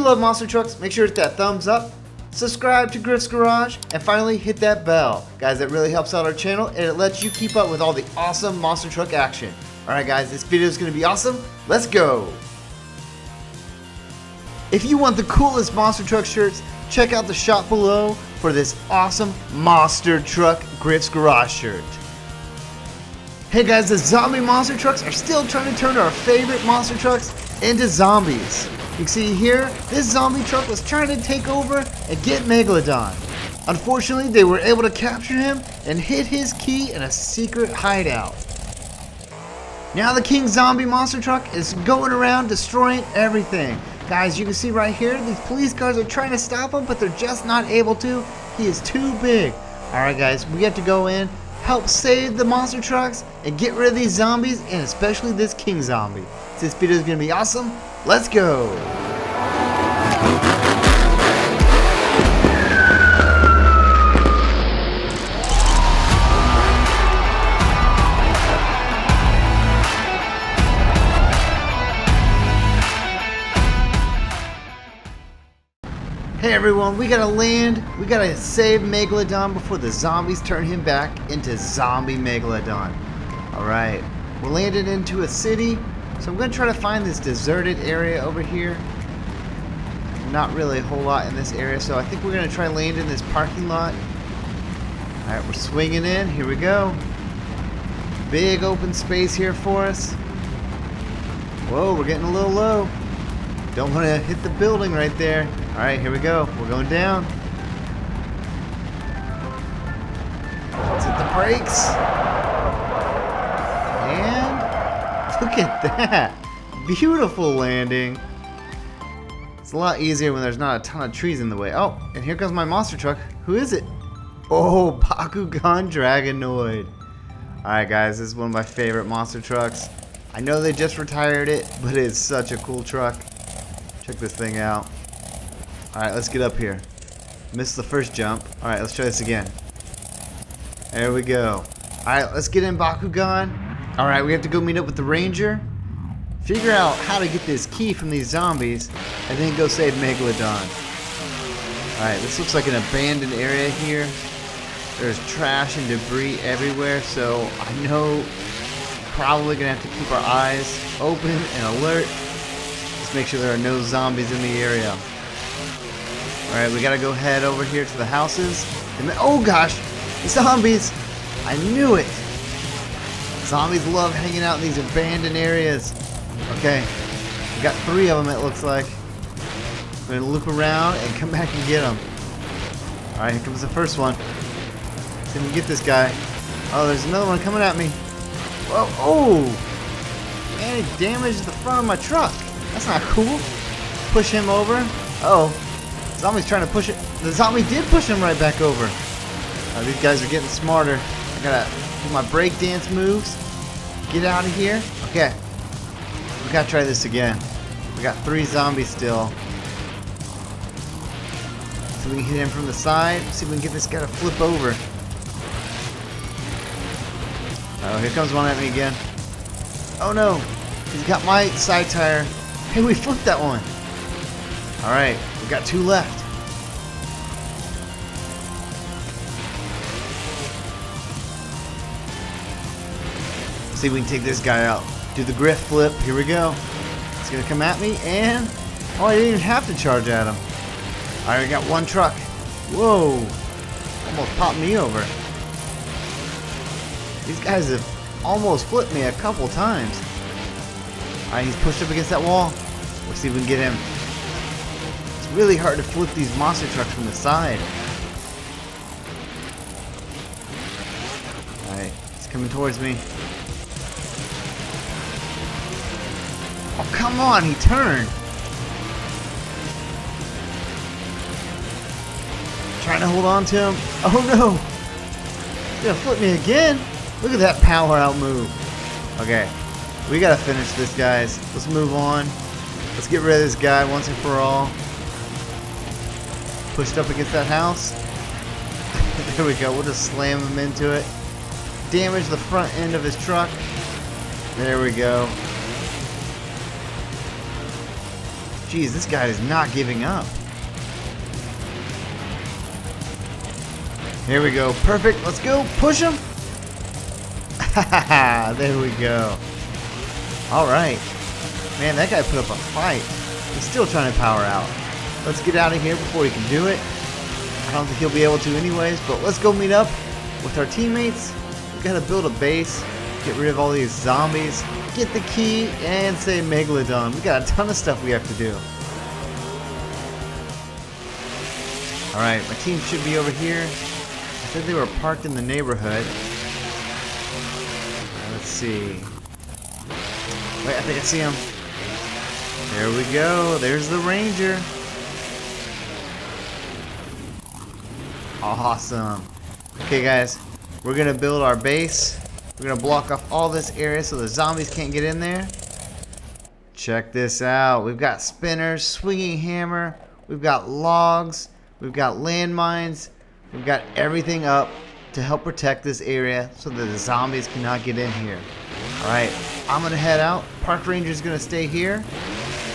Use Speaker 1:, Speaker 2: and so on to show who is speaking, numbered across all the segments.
Speaker 1: love monster trucks, make sure to hit that thumbs up, subscribe to Griff's Garage, and finally hit that bell. Guys, that really helps out our channel and it lets you keep up with all the awesome monster truck action. Alright guys, this video is going to be awesome. Let's go! If you want the coolest monster truck shirts, check out the shop below for this awesome monster truck Griff's Garage shirt. Hey guys, the zombie monster trucks are still trying to turn our favorite monster trucks into zombies. You can see here, this zombie truck was trying to take over and get Megalodon. Unfortunately, they were able to capture him and hid his key in a secret hideout. Now the King Zombie monster truck is going around destroying everything. Guys, you can see right here, these police cars are trying to stop him, but they're just not able to. He is too big. Alright guys, we have to go in, help save the monster trucks, and get rid of these zombies, and especially this King Zombie. This video is going to be awesome. Let's go! Hey everyone, we gotta land, we gotta save Megalodon before the zombies turn him back into zombie Megalodon. Alright, we're landed into a city, so I'm gonna try to find this deserted area over here. Not really a whole lot in this area, so I think we're gonna try land in this parking lot. Alright, we're swinging in, here we go. Big open space here for us. Whoa, we're getting a little low. Don't want to hit the building right there. Alright, here we go. We're going down. Let's hit the brakes. And look at that. Beautiful landing. It's a lot easier when there's not a ton of trees in the way. Oh, and here comes my monster truck. Who is it? Oh, Bakugan Dragonoid. Alright guys, this is one of my favorite monster trucks. I know they just retired it, but it's such a cool truck. Check this thing out. Alright, let's get up here. Missed the first jump. Alright, let's try this again. There we go. Alright, let's get in Bakugan. Alright, we have to go meet up with the ranger. Figure out how to get this key from these zombies. And then go save Megalodon. Alright, this looks like an abandoned area here. There's trash and debris everywhere. So I know probably going to have to keep our eyes open and alert. Make sure there are no zombies in the area. Alright, we gotta go head over here to the houses. And then, oh gosh! Zombies! I knew it! Zombies love hanging out in these abandoned areas. Okay, we got 3 of them it looks like. We're gonna loop around and come back and get them. Alright, here comes the first one. Let's see if we can get this guy. Oh, there's another one coming at me. Whoa, oh! Man, it damaged the front of my truck. That's not cool. Push him over. Uh oh. Zombie's trying to push it. The zombie did push him right back over. These guys are getting smarter. I gotta do my breakdance moves. Get out of here. Okay. We gotta try this again. We got 3 zombies still. So we can hit him from the side. See if we can get this guy to flip over. Oh, here comes one at me again. Oh no. He's got my side tire. Hey, we flipped that one. Alright, we got 2 left. Let's see if we can take this guy out. Do the griff flip. Here we go. It's going to come at me and... oh, I didn't even have to charge at him. Alright, we got 1 truck. Whoa. Almost popped me over. These guys have almost flipped me a couple times. Alright, he's pushed up against that wall. Let's see if we can get him. It's really hard to flip these monster trucks from the side. Alright, he's coming towards me. Oh, come on, he turned. Trying to hold on to him. Oh no! He's gonna flip me again? Look at that power out move. Okay. We gotta finish this, guys. Let's move on. Let's get rid of this guy once and for all. Pushed up against that house. There we go. We'll just slam him into it. Damage the front end of his truck. There we go. Jeez, this guy is not giving up. Here we go. Perfect. Let's go. Push him. There we go. Alright. Man, that guy put up a fight. He's still trying to power out. Let's get out of here before he can do it. I don't think he'll be able to anyways, but let's go meet up with our teammates. We gotta build a base, get rid of all these zombies, get the key, and save Megalodon. We got a ton of stuff we have to do. Alright, my team should be over here. I think they were parked in the neighborhood. Let's see. Wait, I think I see him. There we go. There's the ranger. Awesome. Okay, guys. We're going to build our base. We're going to block off all this area so the zombies can't get in there. Check this out. We've got spinners, swinging hammer. We've got logs. We've got landmines. We've got everything up to help protect this area so that the zombies cannot get in here. Alright, I'm going to head out. Park Ranger's going to stay here.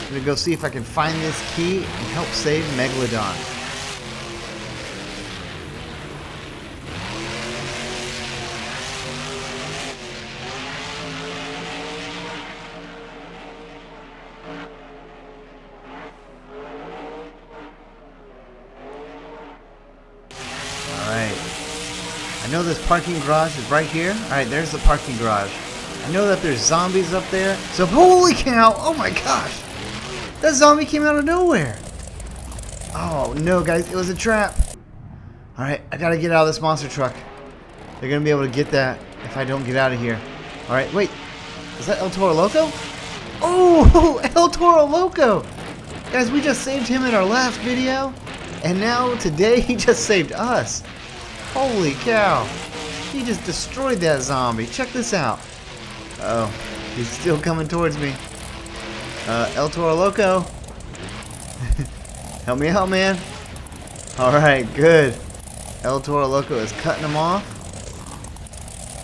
Speaker 1: I'm going to go see if I can find this key and help save Megalodon. Alright. I know this parking garage is right here. Alright, there's the parking garage. I know that there's zombies up there. So, holy cow! Oh my gosh! That zombie came out of nowhere! Oh no, guys, it was a trap. Alright, I gotta get out of this monster truck. They're gonna be able to get that if I don't get out of here. Alright, wait. Is that El Toro Loco? Oh, El Toro Loco! Guys, we just saved him in our last video. And now, today, he just saved us. Holy cow. He just destroyed that zombie. Check this out. Oh, he's still coming towards me. El Toro Loco. Help me out, man. Alright, good. El Toro Loco is cutting him off.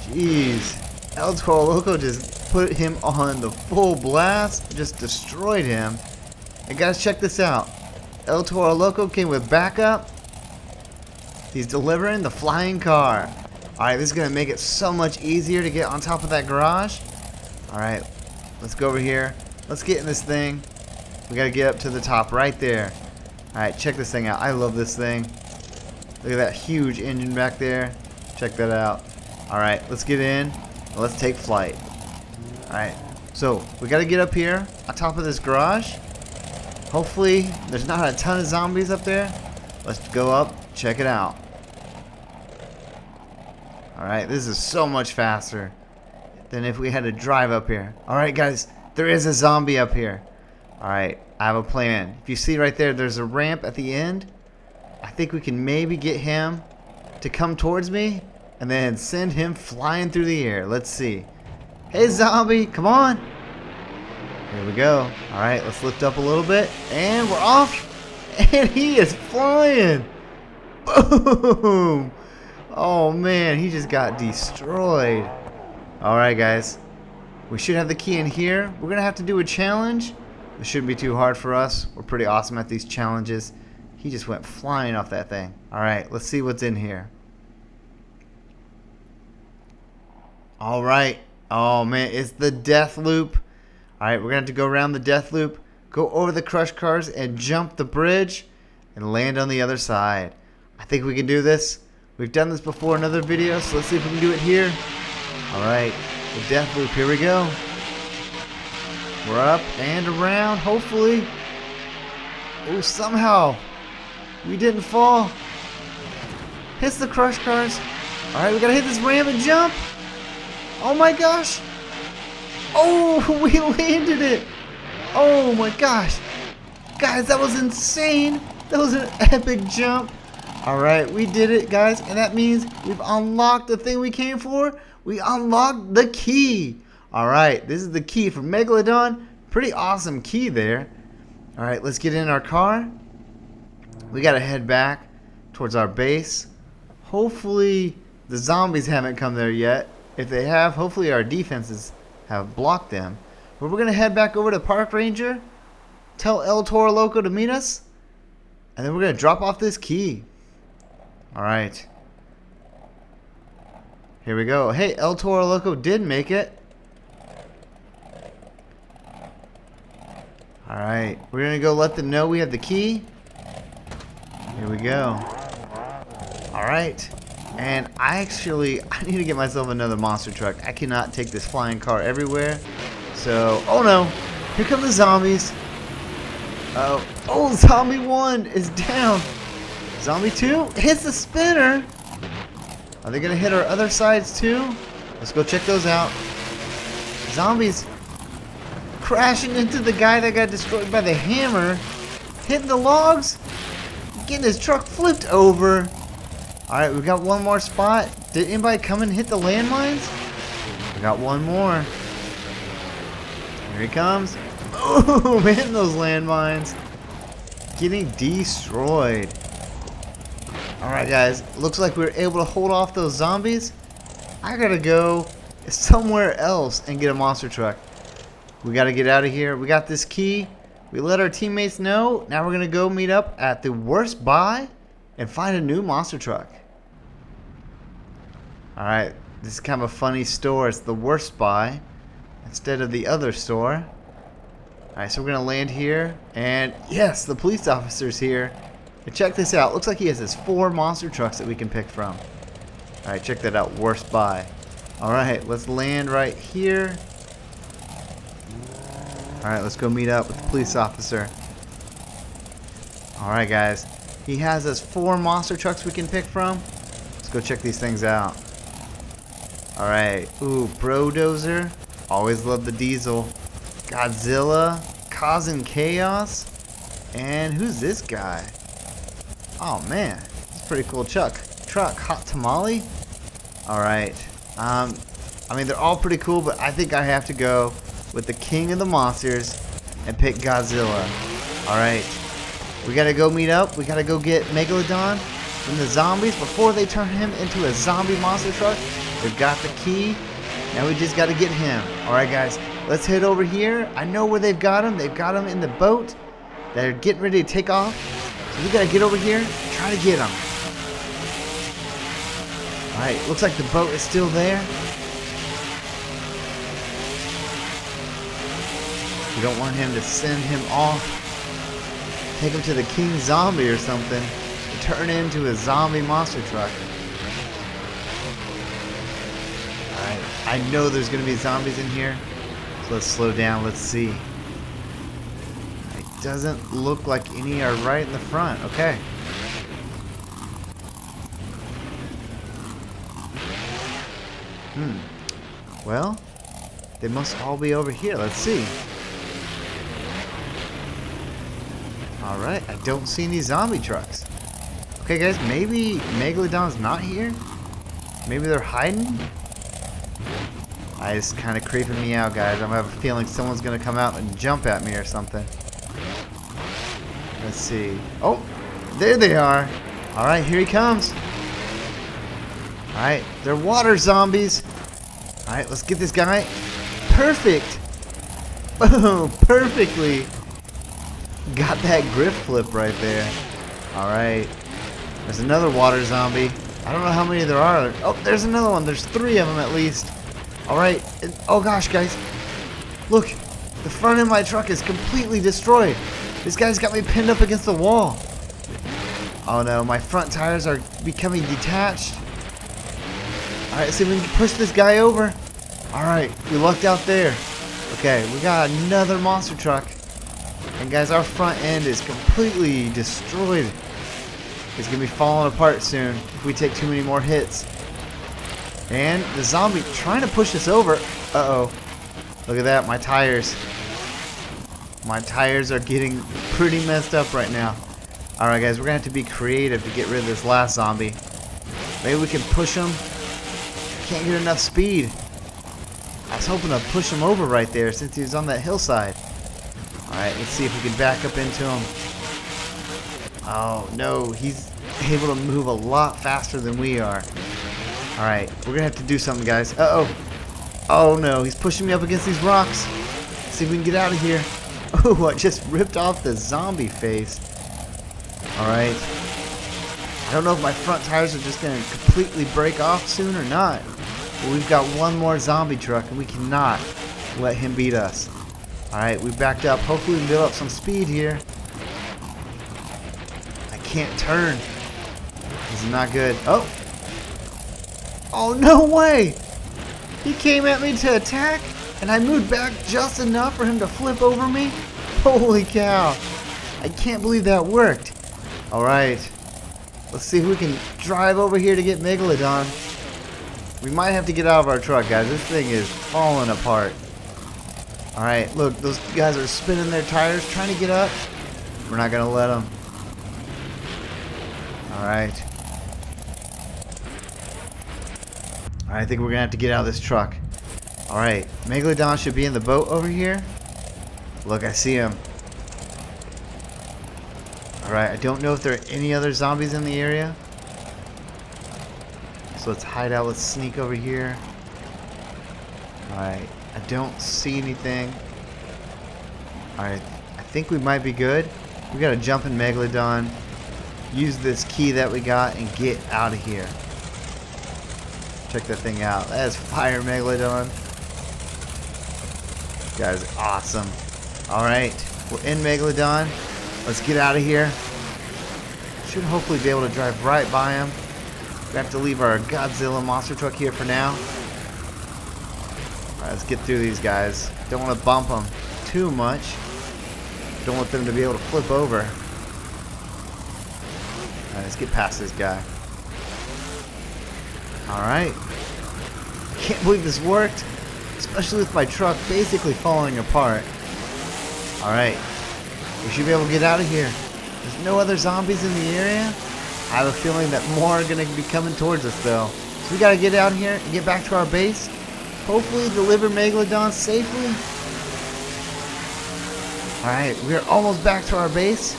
Speaker 1: Jeez. El Toro Loco just put him on the full blast. Just destroyed him. And guys, check this out. El Toro Loco came with backup. He's delivering the flying car. Alright, this is going to make it so much easier to get on top of that garage. Alright, let's go over here. Let's get in this thing. We got to get up to the top right there. Alright, check this thing out. I love this thing. Look at that huge engine back there. Check that out. Alright, let's get in. Let's take flight. Alright, so we got to get up here on top of this garage. Hopefully, there's not a ton of zombies up there. Let's go up, check it out. Alright, this is so much faster than if we had to drive up here. Alright, guys, there is a zombie up here. Alright, I have a plan. If you see right there, there's a ramp at the end. I think we can maybe get him to come towards me and then send him flying through the air. Let's see. Hey, zombie, come on. Here we go. Alright, let's lift up a little bit. And we're off. And he is flying. Boom. Oh, man, he just got destroyed. Alright, guys. We should have the key in here. We're going to have to do a challenge. It shouldn't be too hard for us. We're pretty awesome at these challenges. He just went flying off that thing. Alright, let's see what's in here. Alright. Oh, man, it's the death loop. Alright, we're going to have to go around the death loop, go over the crush cars, and jump the bridge, and land on the other side. I think we can do this. We've done this before in other videos, so let's see if we can do it here. Alright, the death loop, here we go. We're up and around, hopefully. Oh, somehow we didn't fall. Hits the crush cars. Alright, we gotta hit this ramp and jump. Oh my gosh. Oh, we landed it. Oh my gosh. Guys, that was insane. That was an epic jump. Alright, we did it, guys. And that means we've unlocked the thing we came for. We unlocked the key. Alright, this is the key for Megalodon. Pretty awesome key there. Alright, let's get in our car. We gotta head back towards our base. Hopefully the zombies haven't come there yet. If they have, hopefully our defenses have blocked them. But we're gonna head back over to Park Ranger tell El Toro Loco to meet us. And then we're going to drop off this key. Alright. Here we go. Hey, El Toro Loco did make it. Alright. We're going to go let them know we have the key. Here we go. Alright. And I need to get myself another monster truck. I cannot take this flying car everywhere. So, oh no. Here come the zombies. Oh, zombie 1 is down. Zombie 2 hits the spinner. Are they going to hit our other sides too? Let's go check those out. Zombies crashing into the guy that got destroyed by the hammer. Hitting the logs. Getting his truck flipped over. Alright, we got one more spot. Did anybody come and hit the landmines? We got one more. Here he comes. Oh, hitting those landmines. Getting destroyed. Alright guys, looks like we were able to hold off those zombies. I gotta go somewhere else and get a monster truck. We gotta get out of here. We got this key. We let our teammates know. Now we're gonna go meet up at the worst buy and find a new monster truck. Alright, this is kind of a funny store. It's the worst buy instead of the other store. Alright, so we're going to land here. And yes, the police officer's here. And check this out. Looks like he has his 4 monster trucks that we can pick from. Alright, check that out. Worst buy. Alright, let's land right here. Alright, let's go meet up with the police officer. Alright guys, he has us 4 monster trucks we can pick from. Let's go check these things out. Alright, ooh, Brodozer. Always love the diesel. Godzilla, causing chaos. And who's this guy? Oh man, it's a pretty cool truck. Hot tamale. Alright, I mean they're all pretty cool, but I think I have to go with the king of the monsters and pick Godzilla. Alright, we gotta go meet up. We gotta go get Megalodon from the zombies before they turn him into a zombie monster truck. We've got the key. Now we just gotta get him. Alright guys, let's head over here. I know where they've got him. They've got him in the boat. They're getting ready to take off. So we gotta get over here and try to get him. Alright, looks like the boat is still there. We don't want him to send him off. Take him to the king zombie or something. To turn into a zombie monster truck. Alright, I know there's going to be zombies in here. So let's slow down, let's see. It doesn't look like any are right in the front. Okay. Well, they must all be over here. Let's see. Alright, I don't see any zombie trucks. Okay guys, maybe Megalodon's not here? Maybe they're hiding? It's kind of creeping me out, guys. I have a feeling someone's going to come out and jump at me or something. Let's see. Oh, there they are. Alright, here he comes. Alright, they're water zombies. Alright, let's get this guy. Perfect. Boom, perfectly. Got that grip flip right there. Alright. There's another water zombie. I don't know how many there are. Oh, there's another one. There's 3 of them at least. Alright. Oh gosh, guys. Look. The front of my truck is completely destroyed. This guy's got me pinned up against the wall. Oh no, my front tires are becoming detached. Alright, see if we can push this guy over. Alright, we lucked out there. Okay, we got another monster truck. And guys, our front end is completely destroyed. It's going to be falling apart soon if we take too many more hits. And the zombie trying to push us over. Uh-oh. Look at that, my tires. My tires are getting pretty messed up right now. Alright guys, we're going to have to be creative to get rid of this last zombie. Maybe we can push him. Can't get enough speed. I was hoping to push him over right there since he was on that hillside. Alright, let's see if we can back up into him. Oh no, he's able to move a lot faster than we are. Alright, we're going to have to do something, guys. Uh-oh. Oh no, he's pushing me up against these rocks. Let's see if we can get out of here. Oh, I just ripped off the zombie face. Alright. I don't know if my front tires are just going to completely break off soon or not. But we've got one more zombie truck and we cannot let him beat us. Alright, we backed up. Hopefully we can build up some speed here. I can't turn. This is not good. Oh! Oh, no way! He came at me to attack and I moved back just enough for him to flip over me? Holy cow! I can't believe that worked. Alright. Let's see if we can drive over here to get Megalodon. We might have to get out of our truck, guys. This thing is falling apart. Alright, look, those guys are spinning their tires trying to get up. We're not going to let them. Alright. I think we're going to have to get out of this truck. Alright, Megalodon should be in the boat over here. Look, I see him. Alright, I don't know if there are any other zombies in the area. So let's hide out. Let's sneak over here. Alright, I don't see anything. Alright, I think we might be good. We gotta jump in Megalodon, use this key that we got, and get out of here. Check that thing out. That is fire, Megalodon. This guy is awesome. Alright, we're in Megalodon. Let's get out of here. Should hopefully be able to drive right by him. We have to leave our Godzilla monster truck here for now. Alright, let's get through these guys. Don't want to bump them too much. Don't want them to be able to flip over. Alright, let's get past this guy. Alright. Can't believe this worked. Especially with my truck basically falling apart. Alright. We should be able to get out of here. There's no other zombies in the area. I have a feeling that more are going to be coming towards us though. So we got to get out here and get back to our base. Hopefully deliver Megalodon safely. Alright, we are almost back to our base.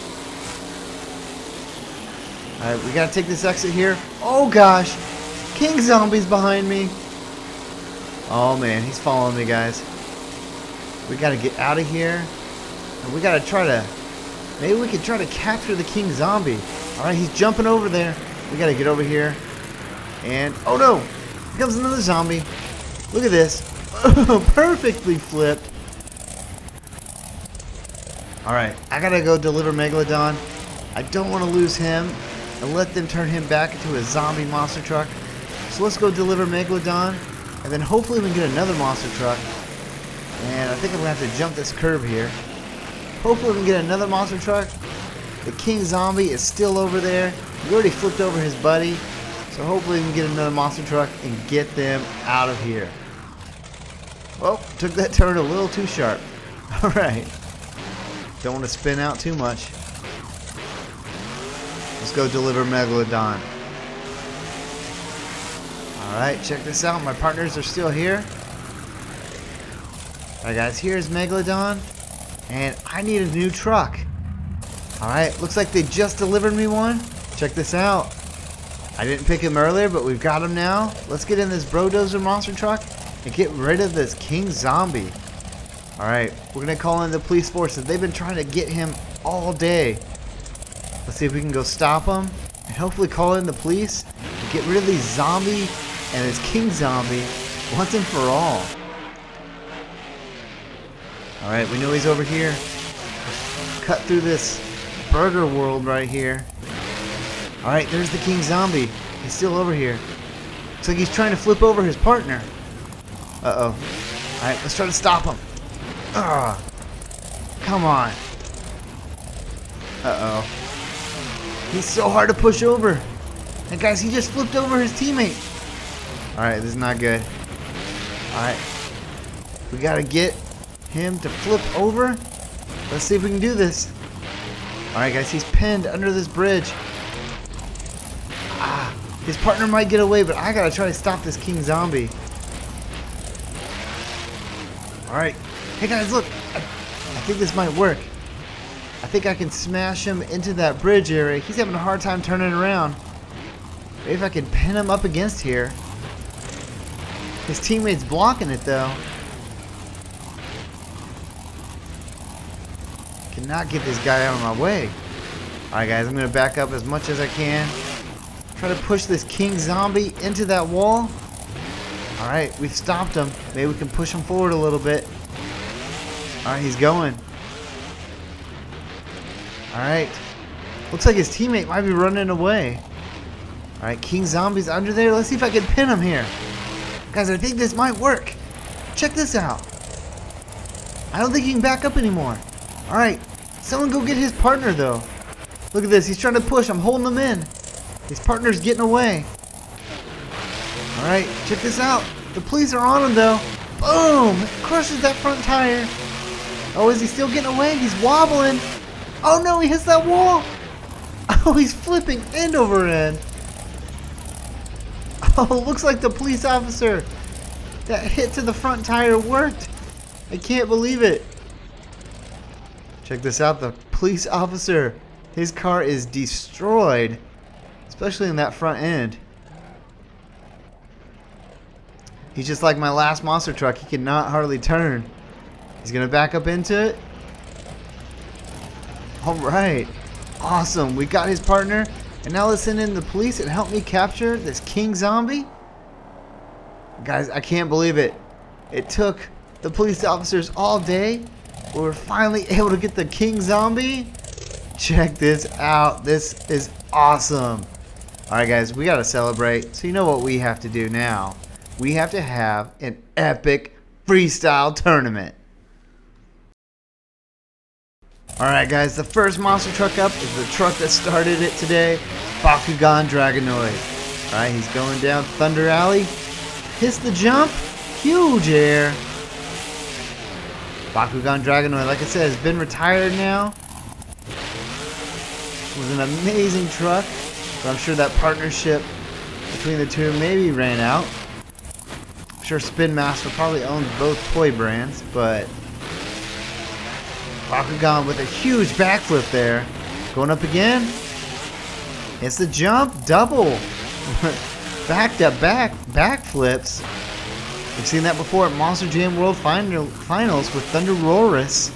Speaker 1: Alright, we got to take this exit here. Oh gosh! King Zombie's behind me. Oh man, he's following me, guys. We got to get out of here. And we got to try to... Maybe we could try to capture the King Zombie. Alright, he's jumping over there. We got to get over here. And... Oh no! Here comes another zombie. Look at this. Perfectly flipped. Alright, I got to go deliver Megalodon. I don't want to lose him and let them turn him back into a zombie monster truck. So let's go deliver Megalodon. And then hopefully we can get another monster truck. And I think I'm going to have to jump this curb here. Hopefully we can get another monster truck. The King Zombie is still over there. He already flipped over his buddy. So hopefully we can get another monster truck and get them out of here. Oh, took that turn a little too sharp. Alright. Don't want to spin out too much. Let's go deliver Megalodon. Alright, check this out. My partners are still here. Alright guys, here's Megalodon. And I need a new truck. Alright, looks like they just delivered me one. Check this out. I didn't pick him earlier, but we've got him now. Let's get in this Brodozer monster truck and get rid of this King Zombie. Alright, we're going to call in the police forces. They've been trying to get him all day. Let's see if we can go stop him. And hopefully call in the police and get rid of these zombie and this King Zombie once and for all. Alright, we know he's over here. Cut through this burger world right here. Alright, there's the King Zombie. He's still over here. Looks like he's trying to flip over his partner. Uh-oh. Alright, let's try to stop him. Ugh. Come on. Uh-oh. He's so hard to push over. And guys, he just flipped over his teammate. Alright, this is not good. Alright. We gotta get him to flip over. Let's see if we can do this. Alright guys, he's pinned under this bridge. Ah, his partner might get away, but I gotta try to stop this King Zombie. Alright. Hey guys, look. I think this might work. I think I can smash him into that bridge area. He's having a hard time turning around. Maybe if I can pin him up against here. His teammate's blocking it though. Cannot get this guy out of my way. Alright guys, I'm going to back up as much as I can. Try to push this king zombie into that wall. Alright, we've stopped him. Maybe we can push him forward a little bit. Alright, he's going. Alright. Looks like his teammate might be running away. Alright, king zombie's under there. Let's see if I can pin him here. Guys, I think this might work. Check this out. I don't think he can back up anymore. Alright, someone go get his partner though. Look at this, he's trying to push. I'm holding him in. His partner's getting away. Alright, check this out. The police are on him though. Boom! Crushes that front tire. Oh, is he still getting away? He's wobbling. Oh no, he hits that wall. Oh, he's flipping end over end. Oh, looks like the police officer that hit to the front tire worked. I can't believe it. Check this out, the police officer. His car is destroyed, especially in that front end. He's just like my last monster truck. He cannot hardly turn. He's going to back up into it. Alright. Awesome. We got his partner. And now let's send in the police and help me capture this king zombie. Guys, I can't believe it. It took the police officers all day. We were finally able to get the king zombie. Check this out. This is awesome. Alright guys, we gotta celebrate. So you know what we have to do now. We have to have an epic freestyle tournament. Alright guys, the first monster truck up is the truck that started it today, Bakugan Dragonoid. Alright, he's going down Thunder Alley. Hits the jump. Huge air. Bakugan Dragonoid, like I said, has been retired now. It was an amazing truck, but I'm sure that partnership between the two maybe ran out. I'm sure Spin Master probably owns both toy brands, but Bakugan with a huge backflip there. Going up again. It's the jump. Double. Back to back backflips. We've seen that before at Monster Jam World Finals with Thunder Roarus.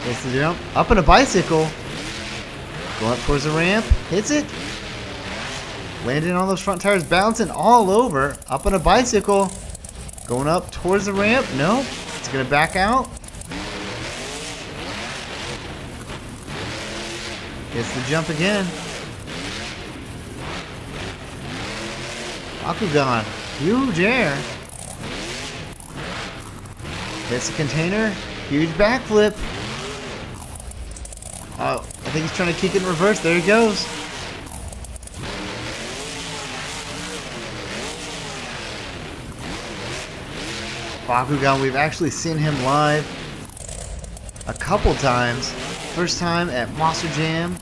Speaker 1: It's the jump. Up on a bicycle. Going up towards the ramp. Hits it. Landing on those front tires. Bouncing all over. Up on a bicycle. Going up towards the ramp. Nope. It's going to back out. Hits the jump again. Bakugan. Huge air. Hits the container. Huge backflip. Oh, I think he's trying to kick it in reverse. There he goes. Bakugan, we've actually seen him live a couple times. First time at Monster Jam.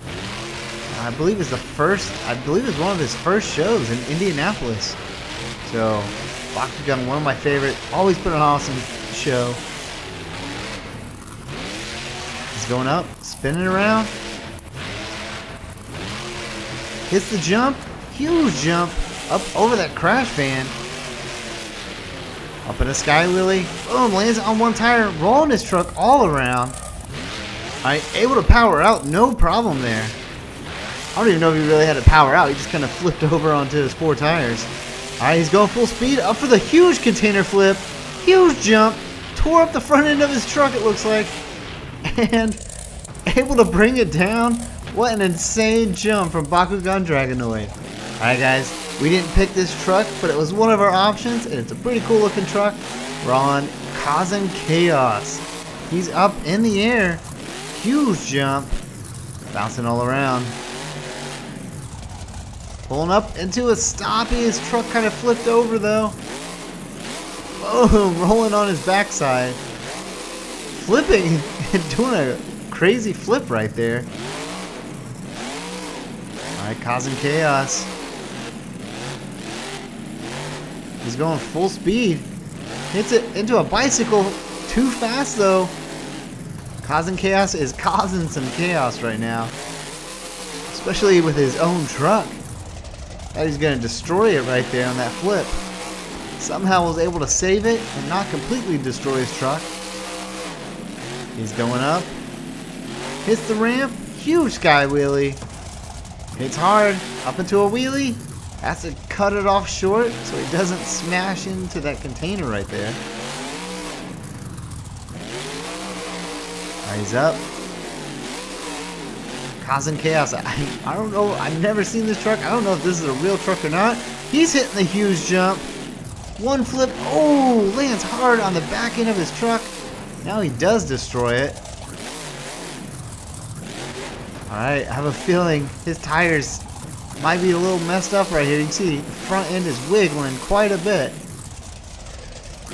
Speaker 1: I believe it's one of his first shows in Indianapolis. So, Bakugan, one of my favorite. Always put an awesome show. He's going up, spinning around. Hits the jump. Huge jump. Up over that crash van. Up in a sky lily. Boom, lands on one tire. Rolling his truck all around. Alright, able to power out. No problem there. I don't even know if he really had to power out. He just kind of flipped over onto his four tires. Alright, he's going full speed. Up for the huge container flip. Huge jump. Tore up the front end of his truck, it looks like. And able to bring it down. What an insane jump from Bakugan Dragonoid. Alright guys, we didn't pick this truck, but it was one of our options, and it's a pretty cool looking truck. We're on Causing Chaos. He's up in the air. Huge jump. Bouncing all around. Pulling up into a stoppie. His truck kind of flipped over though. Boom, rolling on his backside. Flipping and doing a crazy flip right there. Alright, Causing Chaos. He's going full speed. Hits it into a bicycle. Too fast though. Causing Chaos is causing some chaos right now. Especially with his own truck. He's going to destroy it right there on that flip. Somehow was able to save it and not completely destroy his truck. He's going up. Hits the ramp. Huge sky wheelie. Hits hard. Up into a wheelie. Has to cut it off short so he doesn't smash into that container right there. He's up. Causing chaos. I don't know. I've never seen this truck. I don't know if this is a real truck or not. He's hitting the huge jump. One flip. Oh, lands hard on the back end of his truck. Now he does destroy it. Alright, I have a feeling his tires might be a little messed up right here. You can see the front end is wiggling quite a bit.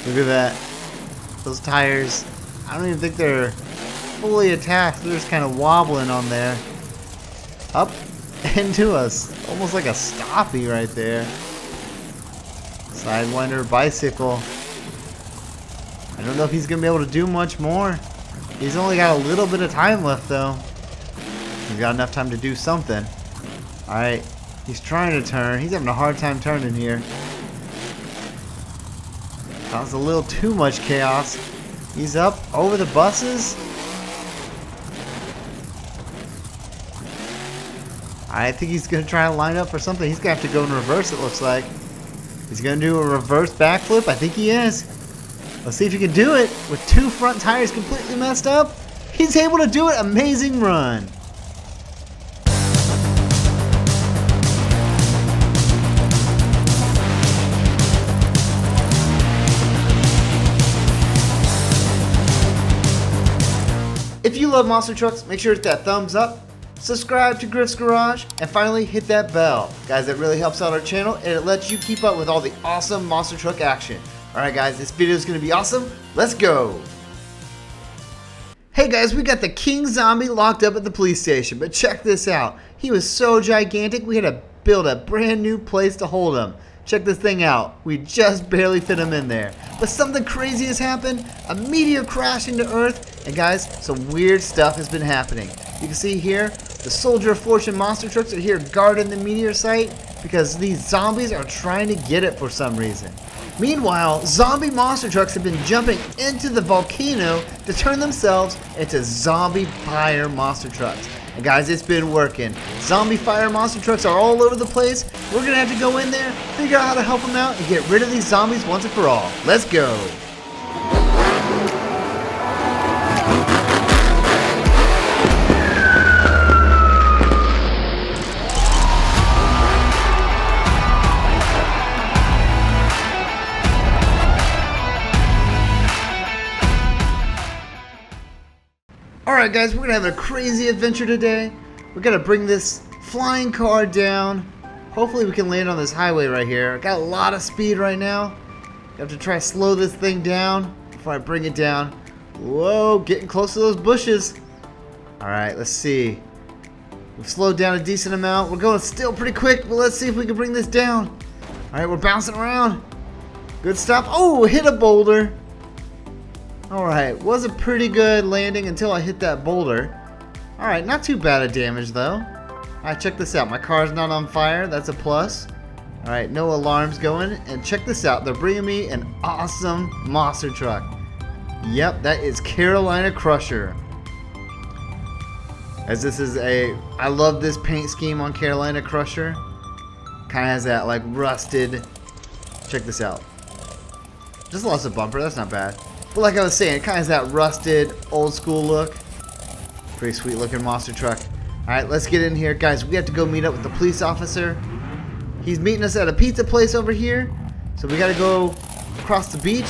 Speaker 1: Look at that. Those tires, I don't even think they're fully attached. They're just kind of wobbling on there. Up into us. Almost like a stoppie right there. Sidewinder bicycle. I don't know if he's going to be able to do much more. He's only got a little bit of time left though. He's got enough time to do something. Alright, he's trying to turn. He's having a hard time turning here. Caused a little too much chaos. He's up over the buses. I think he's going to try to line up for something. He's going to have to go in reverse, it looks like. He's going to do a reverse backflip. I think he is. Let's see if he can do it with two front tires completely messed up. He's able to do it. Amazing run. If you love monster trucks, make sure to hit that thumbs up, subscribe to Griff's Garage, and finally hit that bell. Guys, that really helps out our channel and it lets you keep up with all the awesome monster truck action. Alright guys, this video is going to be awesome. Let's go! Hey guys, we got the King Zombie locked up at the police station, but check this out. He was so gigantic we had to build a brand new place to hold him. Check this thing out. We just barely fit him in there. But something crazy has happened. A meteor crashed into Earth. And guys, some weird stuff has been happening. You can see here, the Soldier of Fortune monster trucks are here guarding the meteor site because these zombies are trying to get it for some reason. Meanwhile, zombie monster trucks have been jumping into the volcano to turn themselves into zombie fire monster trucks. And guys, it's been working. Zombie fire monster trucks are all over the place. We're going to have to go in there, figure out how to help them out, and get rid of these zombies once and for all. Let's go. Alright guys, we're going to have a crazy adventure today. We're going to bring this flying car down. Hopefully we can land on this highway right here. I got a lot of speed right now. I have to try to slow this thing down before I bring it down. Whoa, getting close to those bushes. Alright, let's see. We've slowed down a decent amount. We're going still pretty quick, but let's see if we can bring this down. Alright, we're bouncing around. Good stop. Oh, hit a boulder. Alright, was a pretty good landing until I hit that boulder. Alright, not too bad of damage though. Alright, check this out. My car's not on fire. That's a plus. Alright, no alarms going. And check this out. They're bringing me an awesome monster truck. Yep, that is Carolina Crusher. As this is I love this paint scheme on Carolina Crusher. Kind of has that like rusted. Check this out. Just lost a bumper. That's not bad. But like I was saying, it kind of has that rusted, old school look. Pretty sweet looking monster truck. Alright, let's get in here. Guys, we have to go meet up with the police officer. He's meeting us at a pizza place over here. So we got to go across the beach,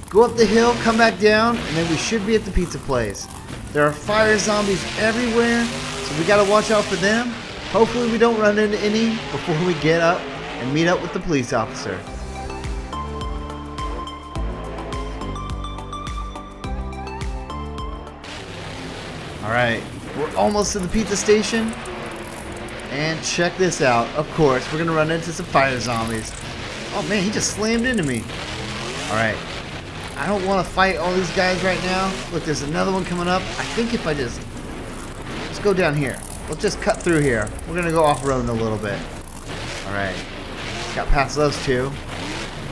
Speaker 1: go up the hill, come back down, and then we should be at the pizza place. There are fire zombies everywhere, so we got to watch out for them. Hopefully we don't run into any before we get up and meet up with the police officer. Alright, we're almost to the pizza station. And check this out. Of course, we're going to run into some fire zombies. Oh man, he just slammed into me. Alright, I don't want to fight all these guys right now. Look, there's another one coming up. I think if I let's go down here. Let's just cut through here. We're going to go off-roading a little bit. Alright, got past those two.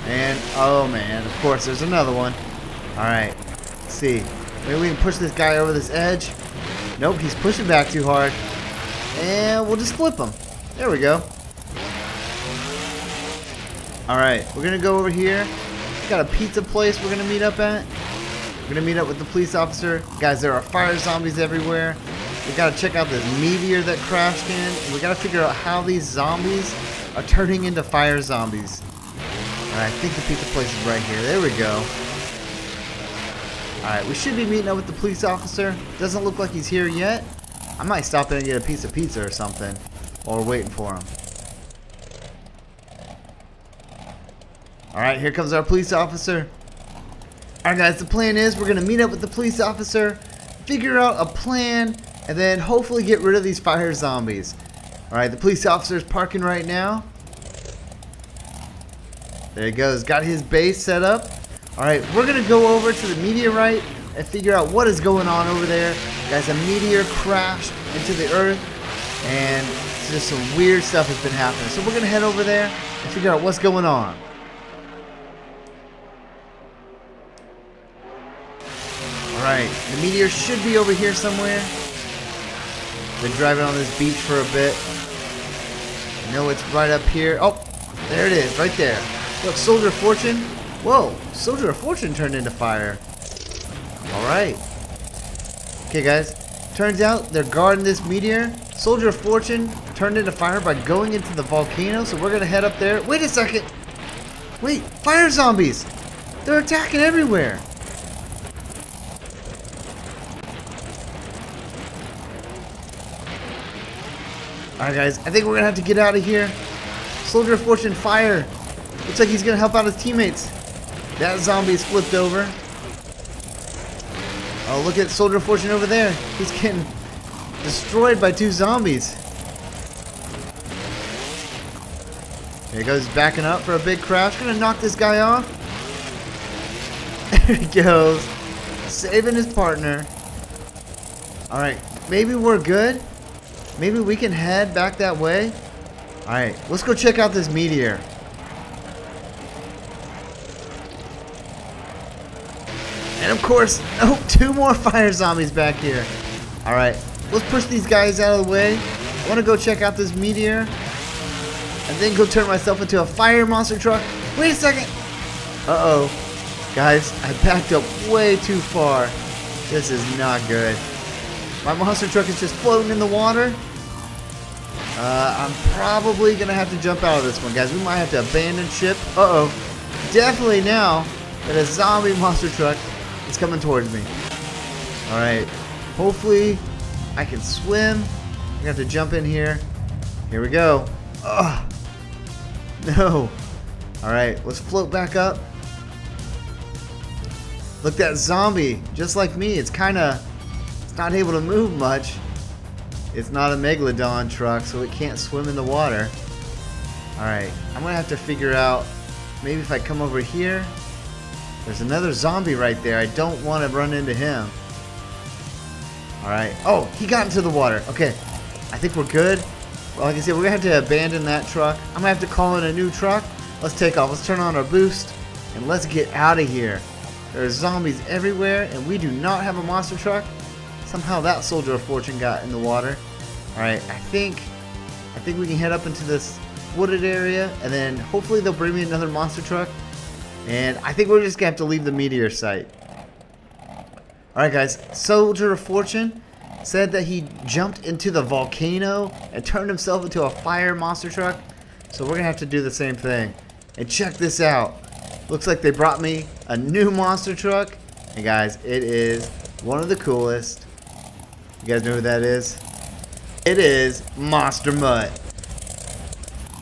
Speaker 1: And, oh man, of course, there's another one. Alright, let's see. Maybe we can push this guy over this edge. Nope, he's pushing back too hard. And we'll just flip him. There we go. Alright, we're going to go over here. We got a pizza place we're going to meet up at. We're going to meet up with the police officer. Guys, there are fire zombies everywhere. We got to check out this meteor that crashed in. And we got to figure out how these zombies are turning into fire zombies. Alright, I think the pizza place is right here. There we go. Alright, we should be meeting up with the police officer. Doesn't look like he's here yet. I might stop in and get a piece of pizza or something while we're waiting for him. Alright, here comes our police officer. Alright guys, the plan is we're going to meet up with the police officer, figure out a plan, and then hopefully get rid of these fire zombies. Alright, the police officer is parking right now. There he goes, got his base set up. Alright, we're going to go over to the meteorite and figure out what is going on over there. Guys, a meteor crashed into the earth and just some weird stuff has been happening. So we're going to head over there and figure out what's going on. Alright, the meteor should be over here somewhere. Been driving on this beach for a bit. I know it's right up here. Oh, there it is, right there. Look, Soldier of Fortune. Whoa, Soldier of Fortune turned into fire. Alright. Okay, guys. Turns out they're guarding this meteor. Soldier of Fortune turned into fire by going into the volcano, so we're going to head up there. Wait a second. Wait, fire zombies. They're attacking everywhere. Alright guys, I think we're going to have to get out of here. Soldier of Fortune fire. Looks like he's going to help out his teammates. That zombie's flipped over. Oh, look at Soldier of Fortune over there. He's getting destroyed by two zombies. There he goes, backing up for a big crash. Going to knock this guy off. There he goes. Saving his partner. Alright, maybe we're good. Maybe we can head back that way. Alright, let's go check out this meteor. And of course, oh, two more fire zombies back here. Alright, let's push these guys out of the way. I want to go check out this meteor. And then go turn myself into a fire monster truck. Wait a second. Uh-oh. Guys, I backed up way too far. This is not good. My monster truck is just floating in the water. I'm probably going to have to jump out of this one, guys. We might have to abandon ship. Uh-oh. Definitely now that a zombie monster truck is coming towards me. Alright. Hopefully I can swim. I'm going to have to jump in here. Here we go. Ugh. No. Alright, let's float back up. Look, that zombie, just like me, it's not able to move much. It's not a Megalodon truck, so it can't swim in the water. Alright, I'm going to have to figure out, maybe if I come over here. There's another zombie right there. I don't want to run into him. Alright. Oh, he got into the water. Okay, I think we're good. Well, like I said, we're going to have to abandon that truck. I'm going to have to call in a new truck. Let's take off. Let's turn on our boost. And let's get out of here. There's zombies everywhere, and we do not have a monster truck. Somehow that Soldier of Fortune got in the water. Alright, I think we can head up into this wooded area, and then hopefully they'll bring me another monster truck. And I think we're just going to have to leave the meteor site. Alright guys, Soldier of Fortune said that he jumped into the volcano and turned himself into a fire monster truck. So we're going to have to do the same thing. And check this out. Looks like they brought me a new monster truck. And guys, it is one of the coolest. You guys know who that is? It is Monster Mutt.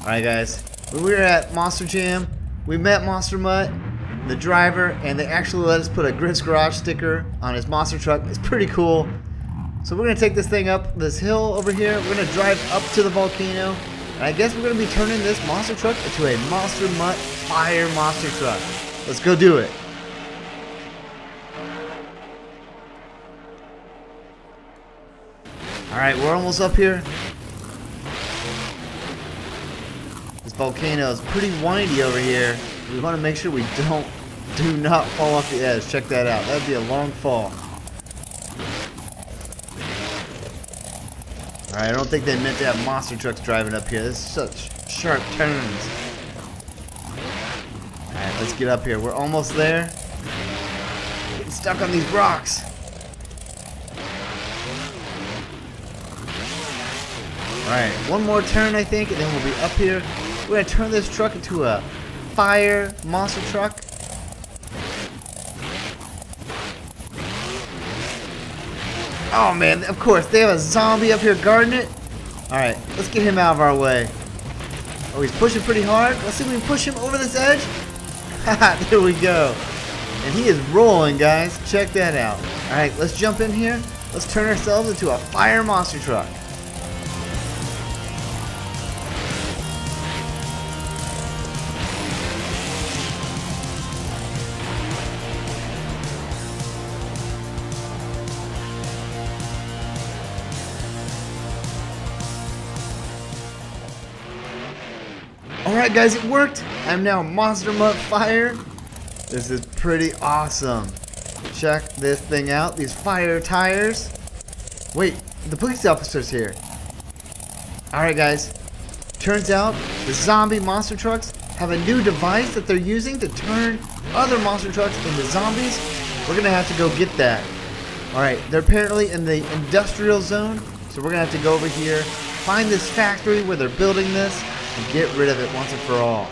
Speaker 1: Alright guys, when we were at Monster Jam, we met Monster Mutt, the driver, and they actually let us put a Grits Garage sticker on his monster truck. It's pretty cool. So we're going to take this thing up this hill over here. We're going to drive up to the volcano. And I guess we're going to be turning this monster truck into a Monster Mutt fire monster truck. Let's go do it. Alright, we're almost up here. This volcano is pretty windy over here. We want to make sure we do not fall off the edge. Check that out. That would be a long fall. Alright, I don't think they meant to have monster trucks driving up here. This is such sharp turns. Alright, let's get up here. We're almost there. Getting stuck on these rocks. Alright, one more turn I think, and then we'll be up here. We're going to turn this truck into a fire monster truck. Oh man, of course, they have a zombie up here guarding it. Alright, let's get him out of our way. Oh, he's pushing pretty hard. Let's see if we can push him over this edge. Haha, there we go. And he is rolling, guys. Check that out. Alright, let's jump in here. Let's turn ourselves into a fire monster truck. Alright guys, it worked! I'm now Monster Mutt Fire. This is pretty awesome. Check this thing out. These fire tires. Wait, the police officer's here. Alright guys. Turns out the zombie monster trucks have a new device that they're using to turn other monster trucks into zombies. We're gonna have to go get that. Alright, they're apparently in the industrial zone. So we're gonna have to go over here, find this factory where they're building this, and get rid of it once and for all.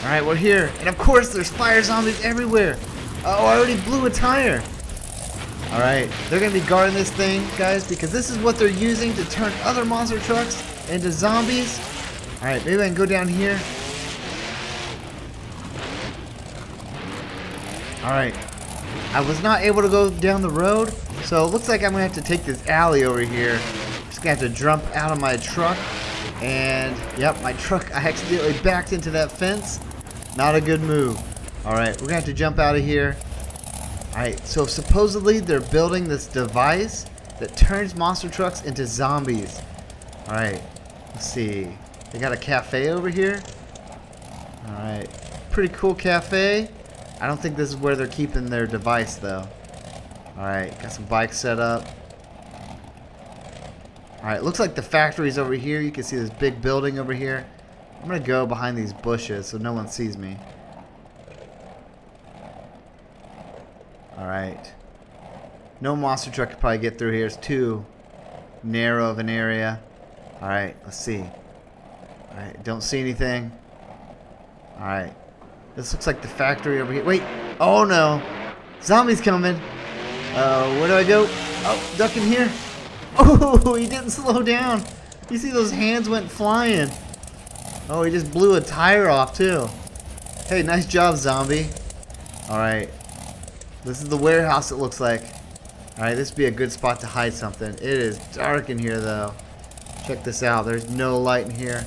Speaker 1: Alright, we're here. And of course there's fire zombies everywhere. Oh, I already blew a tire. Alright, they're going to be guarding this thing, guys, because this is what they're using to turn other monster trucks into zombies. Alright, maybe I can go down here. Alright. I was not able to go down the road, so it looks like I'm going to have to take this alley over here. Just going to have to jump out of my truck. And, yep, my truck, I accidentally backed into that fence. Not a good move. Alright, we're going to have to jump out of here. Alright, so supposedly they're building this device that turns monster trucks into zombies. Alright, let's see. They got a cafe over here. Alright, pretty cool cafe. I don't think this is where they're keeping their device though. Alright, got some bikes set up. Alright, looks like the factory's over here. You can see this big building over here. I'm gonna go behind these bushes so no one sees me. Alright. No monster truck could probably get through here. It's too narrow of an area. Alright, let's see. Alright, don't see anything. Alright. This looks like the factory over here. Wait! Oh no! Zombies coming! Where do I go? Oh, duck in here! Oh, he didn't slow down! You see those hands went flying. Oh, he just blew a tire off too. Hey, nice job, zombie. Alright. This is the warehouse it looks like. Alright, this would be a good spot to hide something. It is dark in here though. Check this out. There's no light in here.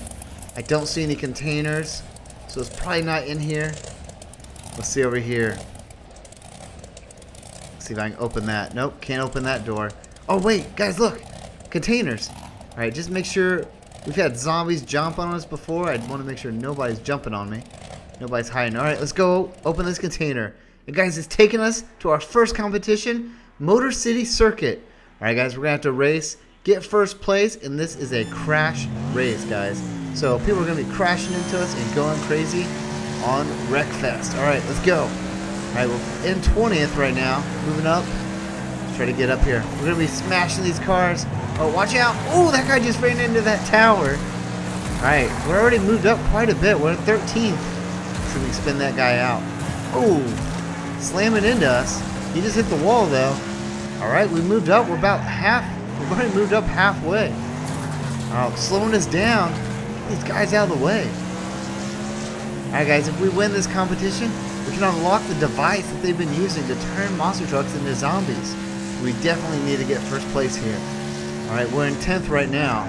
Speaker 1: I don't see any containers. So it's probably not in here. Let's see over here. Let's see if I can open that. Nope, can't open that door. Oh wait, guys, look! Containers! Alright, just make sure. We've had zombies jump on us before. I want to make sure nobody's jumping on me. Nobody's hiding. Alright, let's go open this container. And guys, it's taking us to our first competition, Motor City Circuit. Alright guys, we're going to have to race, get first place, and this is a crash race, guys. So people are going to be crashing into us and going crazy on Wreckfest. Alright, let's go. Alright, we're in 20th right now, moving up. Let's try to get up here. We're going to be smashing these cars. Oh, watch out. Oh, that guy just ran into that tower. Alright, we're already moved up quite a bit. We're in 13th. So we can spin that guy out. Oh, slamming into us. He just hit the wall though. Alright, we moved up. We're about half. We've already moved up halfway. Oh, slowing us down. Get these guys out of the way. Alright guys, if we win this competition, we can unlock the device that they've been using to turn monster trucks into zombies. We definitely need to get first place here. Alright, we're in 10th right now.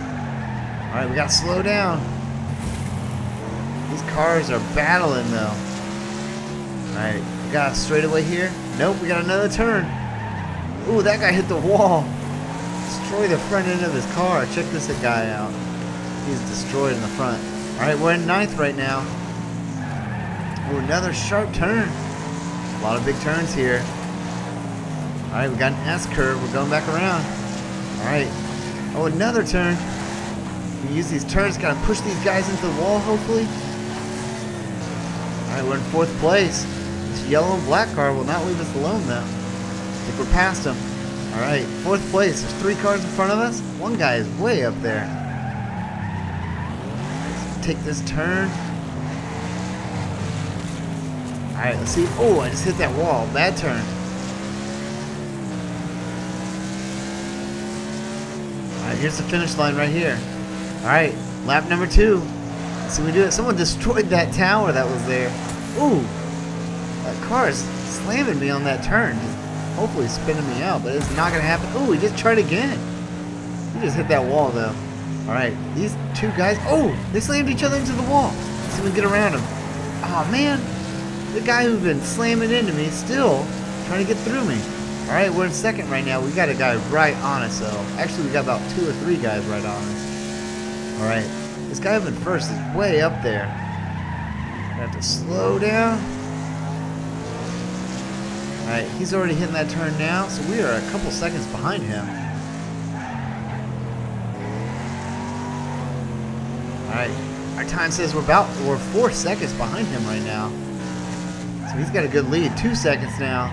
Speaker 1: Alright, we gotta slow down. These cars are battling though. Alright, we got a straightaway here. Nope, we got another turn. Ooh, that guy hit the wall. Destroy the front end of his car. Check this guy out. He's destroyed in the front. Alright, we're in 9th right now. Ooh, another sharp turn. A lot of big turns here. Alright, we got an S curve. We're going back around. Alright. Oh, another turn. We use these turns, gotta push these guys into the wall, hopefully. Alright, we're in 4th place. This yellow and black car will not leave us alone, though. I think we're past them. Alright, 4th place. There's 3 cars in front of us. One guy is way up there. Let's take this turn. Alright, let's see. Oh, I just hit that wall. Bad turn. Alright, here's the finish line right here. Alright, lap number 2. Let's see if we do it. Someone destroyed that tower that was there. Ooh, that car is slamming me on that turn. Just hopefully spinning me out, but it's not going to happen. Ooh, he just tried again. He just hit that wall, though. Alright, these 2 guys. Oh, they slammed each other into the wall. Let's see if we can get around them. Oh, man. The guy who's been slamming into me is still trying to get through me. Alright, we're in 2nd right now. We got a guy right on us, though. Actually, we got about 2 or 3 guys right on us. Alright, this guy up in 1st is way up there. I have to slow down. Alright, he's already hitting that turn now, so we are a couple seconds behind him. Alright, our time says we're 4 seconds behind him right now. So he's got a good lead. 2 seconds now.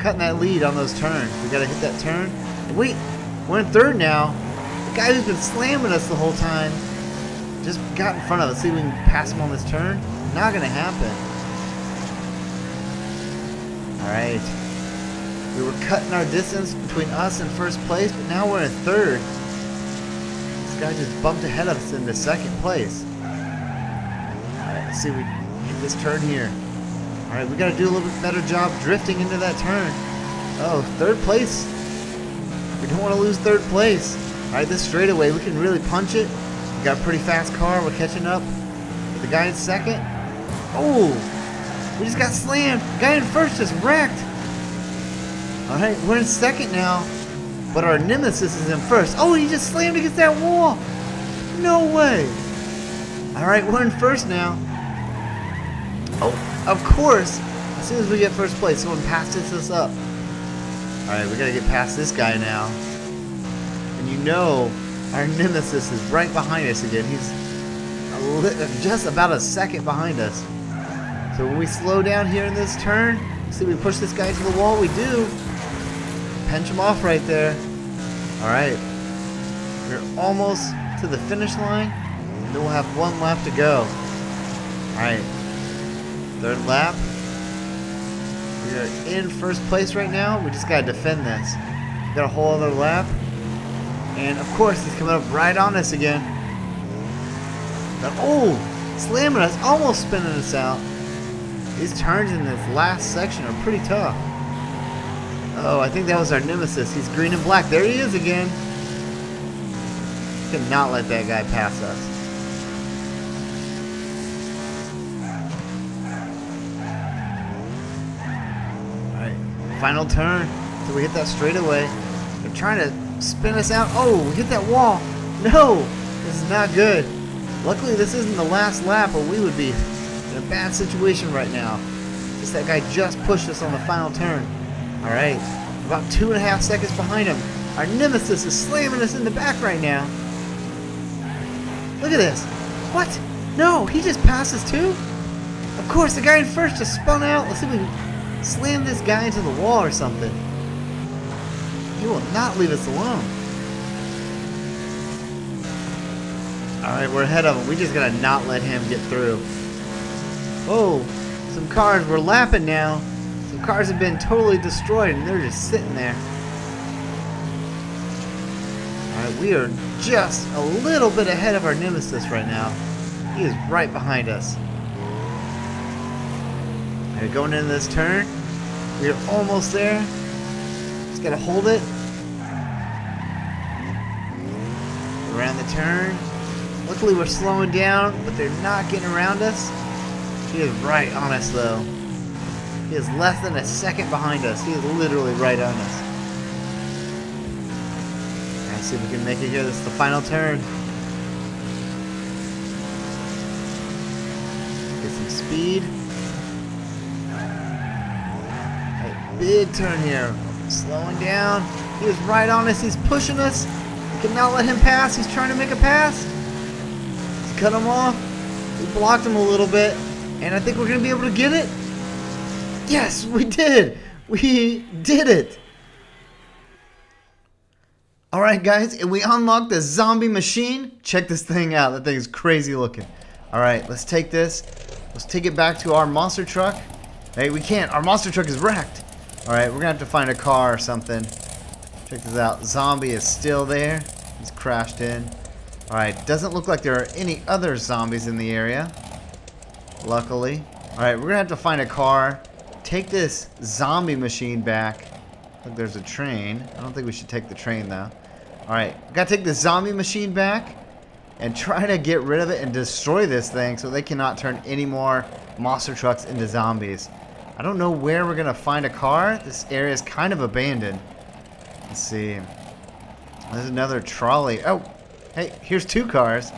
Speaker 1: Cutting that lead on those turns. We gotta hit that turn. Wait, we're in 3rd now. The guy who's been slamming us the whole time just got in front of us. See if we can pass him on this turn. Not gonna happen. Alright. We were cutting our distance between us and 1st place, but now we're in 3rd. This guy just bumped ahead of us into 2nd place. Alright, let's see if we can hit this turn here. Alright, we gotta do a little bit better job drifting into that turn. Oh, 3rd place. We don't want to lose 3rd place. Alright, this straightaway, we can really punch it. We got a pretty fast car. We're catching up with the guy in 2nd. Oh, we just got slammed. The guy in 1st just wrecked. Alright, we're in 2nd now, but our nemesis is in 1st. Oh, he just slammed against that wall. No way. Alright, we're in 1st now. Oh, of course, as soon as we get 1st place, someone passes us up. Alright, we gotta get past this guy now. And you know, our nemesis is right behind us again. He's just about a 2nd behind us. So when we slow down here in this turn, see we push this guy to the wall, we do. Pinch him off right there. Alright, we're almost to the finish line, and then we'll have 1 lap to go. Alright. 3rd lap. We are in 1st place right now. We just gotta defend this. We got a whole other lap. And of course he's coming up right on us again. But, oh! Slamming us, almost spinning us out. These turns in this last section are pretty tough. Oh, I think that was our nemesis. He's green and black. There he is again. Could not let that guy pass us. Final turn until we hit that straightaway. They're trying to spin us out. Oh, we hit that wall. No, this is not good. Luckily, this isn't the last lap, or we would be in a bad situation right now. Just that guy just pushed us on the final turn. All right, about 2.5 seconds behind him. Our nemesis is slamming us in the back right now. Look at this. What? No, he just passed us too? Of course, the guy in 1st just spun out. Let's see if we can slam this guy into the wall or something. He will not leave us alone. Alright, we're ahead of him. We just gotta not let him get through. Oh, some cars, we're lapping now. Some cars have been totally destroyed and they're just sitting there. Alright, we are just a little bit ahead of our nemesis right now. He is right behind us. Alright, going into this turn. We are almost there. Just gotta hold it. Around the turn. Luckily we're slowing down, but they're not getting around us. He is right on us though. He is less than a second behind us. He is literally right on us. Alright, see if we can make it here. This is the final turn. Get some speed. Big turn here. Slowing down. He is right on us. He's pushing us. We cannot let him pass. He's trying to make a pass. Let's cut him off. We blocked him a little bit. And I think we're going to be able to get it. Yes, we did. We did it. Alright guys, and we unlocked the zombie machine. Check this thing out. That thing is crazy looking. Alright, let's take this. Let's take it back to our monster truck. Hey, we can't. Our monster truck is wrecked. Alright, we're going to have to find a car or something. Check this out. Zombie is still there. He's crashed in. Alright, doesn't look like there are any other zombies in the area. Luckily. Alright, we're going to have to find a car. Take this zombie machine back. Look, there's a train. I don't think we should take the train though. Alright, gotta take the zombie machine back and try to get rid of it and destroy this thing so they cannot turn any more monster trucks into zombies. I don't know where we're gonna find a car. This area is kind of abandoned. Let's see. There's another trolley. Oh, hey, here's two cars.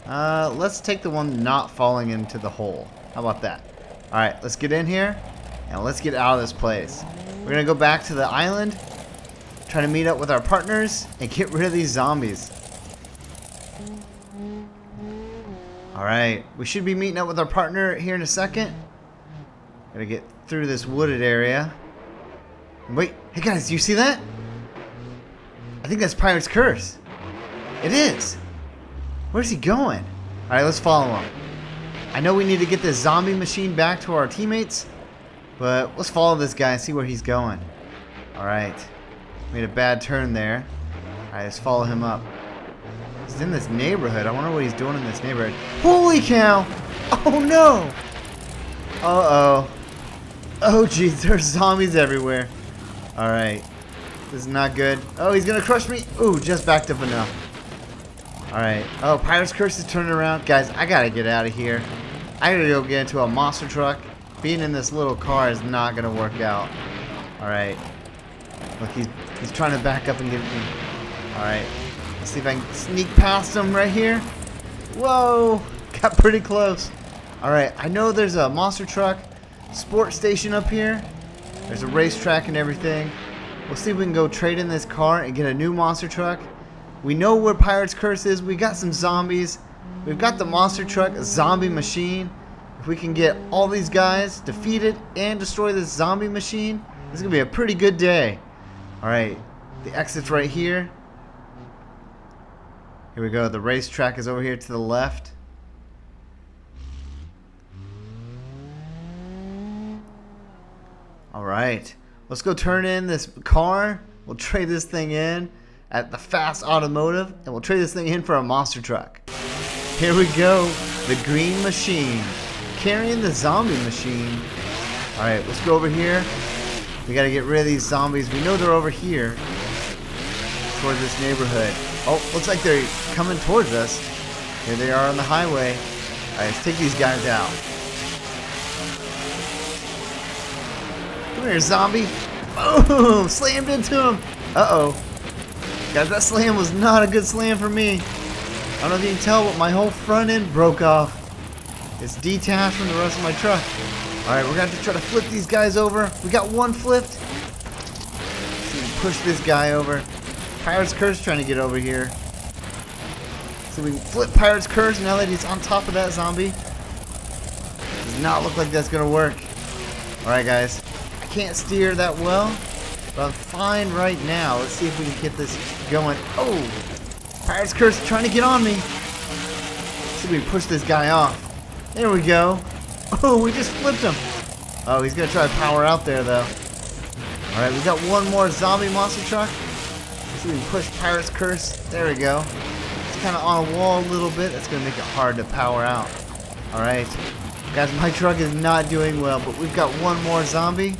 Speaker 1: Let's take the one not falling into the hole. How about that? Alright, let's get in here and let's get out of this place. We're gonna go back to the island, try to meet up with our partners, and get rid of these zombies. Alright, we should be meeting up with our partner here in a second. Gotta get through this wooded area. Wait, hey guys, do you see that? I think that's Pirate's Curse. It is. Where's he going? Alright, let's follow him. I know we need to get this zombie machine back to our teammates, but let's follow this guy and see where he's going. Alright. Made a bad turn there. Alright, let's follow him up. He's in this neighborhood. I wonder what he's doing in this neighborhood. Holy cow! Oh no! Uh-oh. Oh geez, there's zombies everywhere. Alright. This is not good. Oh, he's gonna crush me. Ooh, just backed up enough. Alright. Oh, Pirate's Curse is turning around. Guys, I gotta get out of here. I gotta go get into a monster truck. Being in this little car is not gonna work out. Alright. Look, he's trying to back up and get me. Alright. Let's see if I can sneak past him right here. Whoa! Got pretty close. Alright, I know there's a monster truck sport station up here. There's a racetrack and everything. We'll see if we can go trade in this car and get a new monster truck. We know where Pirate's Curse is. We got some zombies. We've got the monster truck, a zombie machine. If we can get all these guys defeated and destroy this zombie machine, this is going to be a pretty good day. Alright, the exit's right here. Here we go. The racetrack is over here to the left. Alright, let's go turn in this car. We'll trade this thing in at the Fast Automotive, and we'll trade this thing in for a monster truck. Here we go. The green machine. Carrying the zombie machine. Alright, let's go over here. We gotta get rid of these zombies. We know they're over here towards this neighborhood. Oh, looks like they're coming towards us. Here they are on the highway. Alright, let's take these guys out. Come here, zombie. Boom! Slammed into him. Uh-oh. Guys, that slam was not a good slam for me. I don't know if you can tell, but my whole front end broke off. It's detached from the rest of my truck. Alright, we're going to have to try to flip these guys over. We got one flipped. Let's see if we can push this guy over. Pirate's Curse trying to get over here. So we can flip Pirate's Curse now that he's on top of that zombie. Does not look like that's going to work. Alright guys, I can't steer that well, but I'm fine right now. Let's see if we can get this going. Oh! Pirate's Curse trying to get on me. Let's see if we can push this guy off. There we go. Oh, we just flipped him. Oh, he's going to try to power out there, though. Alright, we got one more zombie monster truck. Let's see if we can push Pirate's Curse. There we go. It's kind of on a wall a little bit. That's going to make it hard to power out. Alright. Guys, my truck is not doing well, but we've got one more zombie.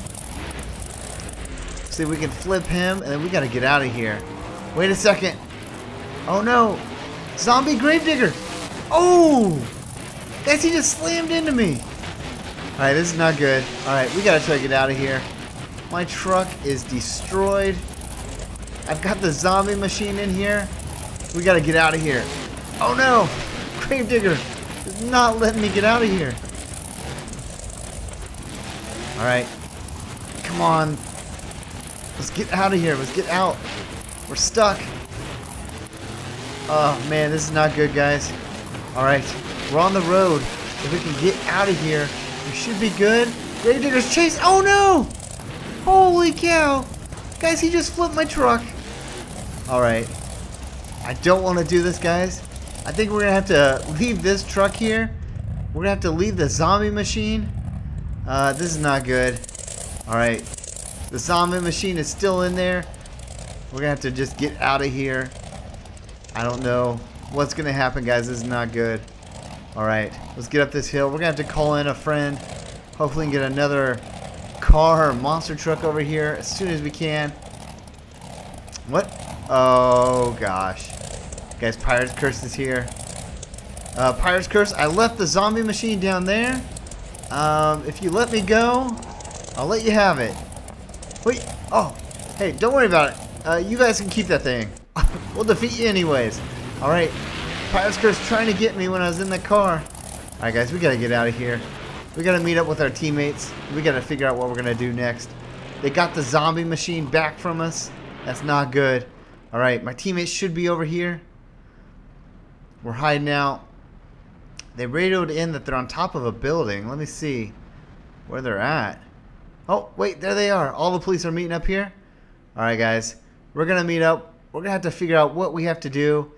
Speaker 1: Let's see if we can flip him, and then we got to get out of here. Wait a second. Oh, no. Zombie Gravedigger. Oh! Guys, he just slammed into me. Alright, this is not good. Alright, we gotta try to get out of here. My truck is destroyed. I've got the zombie machine in here. We gotta get out of here. Oh no! Gravedigger is not letting me get out of here. Alright. Come on. Let's get out of here. Let's get out. We're stuck. Oh, man, this is not good, guys. All right, we're on the road. If we can get out of here, we should be good. Gravedigger's chase. Oh, no. Holy cow. Guys, he just flipped my truck. All right. I don't want to do this, guys. I think we're going to have to leave this truck here. We're going to have to leave the zombie machine. This is not good. All right. The zombie machine is still in there. We're going to have to just get out of here. I don't know what's going to happen, guys. This is not good. All right. Let's get up this hill. We're going to have to call in a friend. Hopefully we can get another car or monster truck over here as soon as we can. What? Oh, gosh. Guys, Pirate's Curse is here. Pirate's Curse, I left the zombie machine down there. If you let me go, I'll let you have it. Wait. Oh, hey, don't worry about it. You guys can keep that thing. We'll defeat you anyways. Alright. Pirate's Curse trying to get me when I was in the car. Alright, guys, we gotta get out of here. We gotta meet up with our teammates. We gotta figure out what we're gonna do next. They got the zombie machine back from us. That's not good. Alright, my teammates should be over here. We're hiding out. They radioed in that they're on top of a building. Let me see where they're at. Oh, wait, there they are. All the police are meeting up here. Alright, guys. We're gonna meet up. We're gonna have to figure out what we have to do.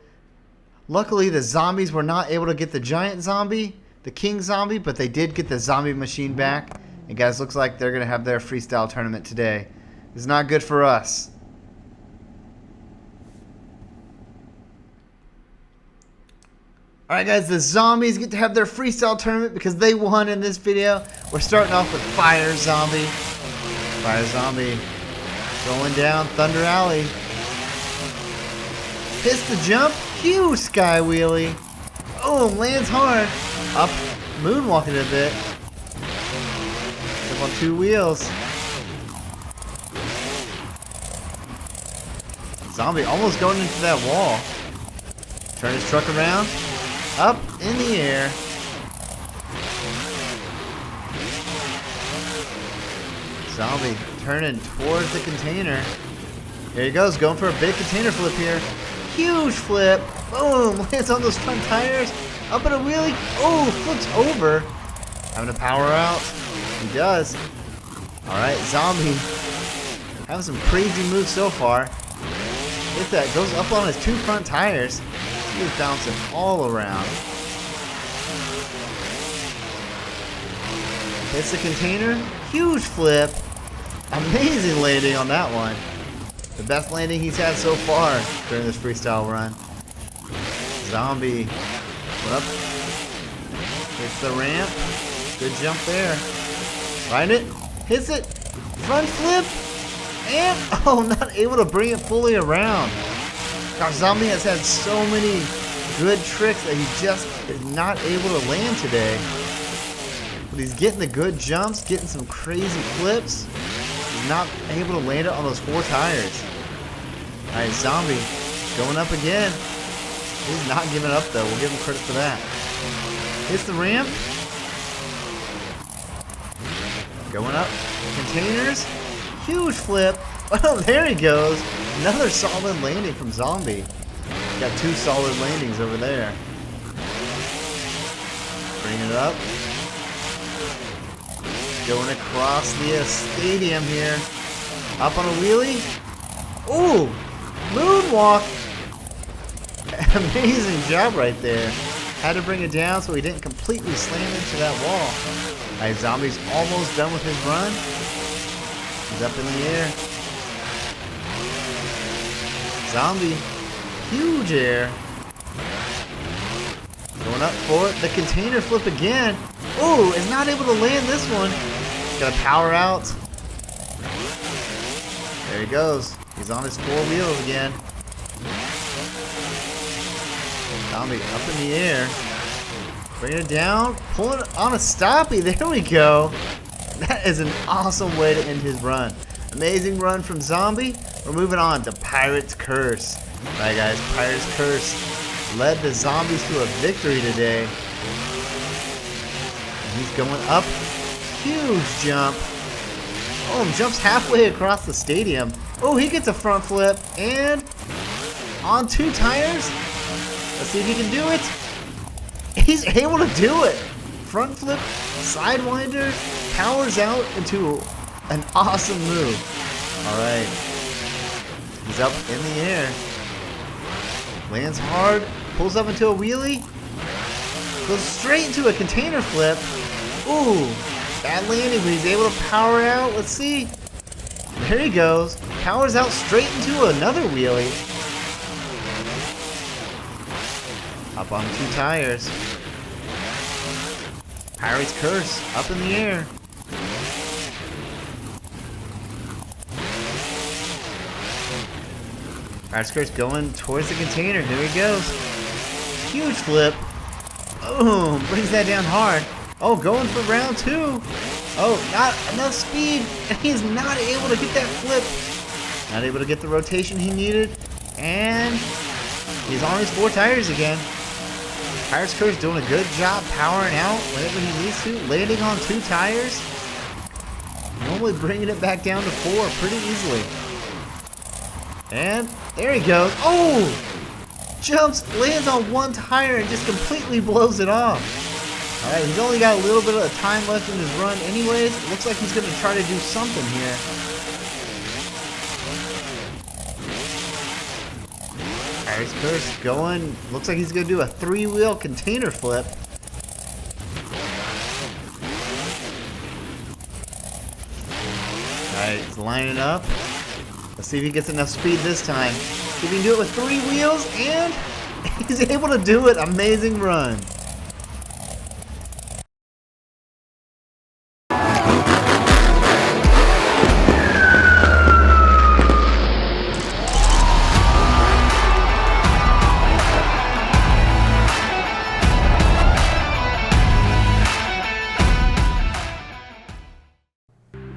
Speaker 1: Luckily, the zombies were not able to get the giant zombie, the king zombie, but they did get the zombie machine back. And guys, looks like they're gonna have their freestyle tournament today. It's not good for us. Alright, guys, the zombies get to have their freestyle tournament because they won in this video. We're starting off with Fire Zombie. Fire Zombie going down Thunder Alley. Hits the jump. Huge sky wheelie. Oh, lands hard. Up, moonwalking a bit. Up on 2 wheels. Zombie almost going into that wall. Turn his truck around. Up in the air. Zombie turning towards the container. There he goes, going for a big container flip here. Huge flip. Boom, lands on those front tires. Up in a wheelie. Oh, flips over. Having to power out. He does. Alright, Zombie having some crazy moves so far. Hit that, goes up on his 2 front tires. He was bouncing all around. Hits the container. Huge flip. Amazing landing on that one. The best landing he's had so far during this freestyle run. Zombie. Up. Hits the ramp. Good jump there. Find it. Hits it. Front flip. And, oh, not able to bring it fully around. Gosh, Zombie has had so many good tricks that he just is not able to land today. But he's getting the good jumps, getting some crazy flips. He's not able to land it on those 4 tires. Alright, Zombie going up again. He's not giving up though. We'll give him credit for that. Hits the ramp. Going up. Containers. Huge flip. Oh, there he goes. Another solid landing from Zombie. Got 2 solid landings over there. Bring it up. Going across the stadium here. Up on a wheelie. Ooh! Moonwalk! Amazing job right there. Had to bring it down so he didn't completely slam into that wall. Alright, Zombie's almost done with his run. He's up in the air. Zombie. Huge air. Going up for it. The container flip again. Ooh, is not able to land this one. Gotta power out. There he goes. He's on his 4 wheels again. Zombie up in the air. Bring it down. Pulling it on a stoppie. There we go. That is an awesome way to end his run. Amazing run from Zombie. We're moving on to Pirate's Curse. Alright guys, Pirate's Curse led the zombies to a victory today. And he's going up. Huge jump. Oh, jumps halfway across the stadium. Oh, he gets a front flip and on 2 tires. Let's see if he can do it. He's able to do it. Front flip, sidewinder, powers out into an awesome move. All right. He's up in the air. Lands hard, pulls up into a wheelie, goes straight into a container flip. Ooh, bad landing, but he's able to power out. Let's see. There he goes. Powers out straight into another wheelie. Up on 2 tires. Pirate's Curse, up in the air. Pirate's Curse going towards the container. Here he goes. Huge flip. Boom, brings that down hard. Oh, going for round 2. Oh, not enough speed. And he's not able to get that flip. Not able to get the rotation he needed. And he's on his 4 tires again. Pirate's Curse doing a good job powering out whenever he needs to. Landing on 2 tires. Normally bringing it back down to 4 pretty easily. And there he goes. Oh! Jumps, lands on 1 tire and just completely blows it off. Alright, he's only got a little bit of time left in his run anyways. It looks like he's going to try to do something here. Pirate's Curse going. Looks like he's going to do a 3-wheel container flip. Alright, he's lining up. Let's see if he gets enough speed this time. See if he can do it with 3 wheels, and he's able to do it. Amazing run.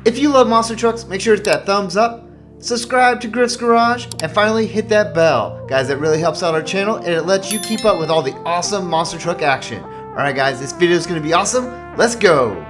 Speaker 1: If you love monster trucks, make sure to hit that thumbs up, subscribe to Griff's Garage, and finally hit that bell. Guys, that really helps out our channel and it lets you keep up with all the awesome monster truck action. Alright guys, this video is going to be awesome. Let's go!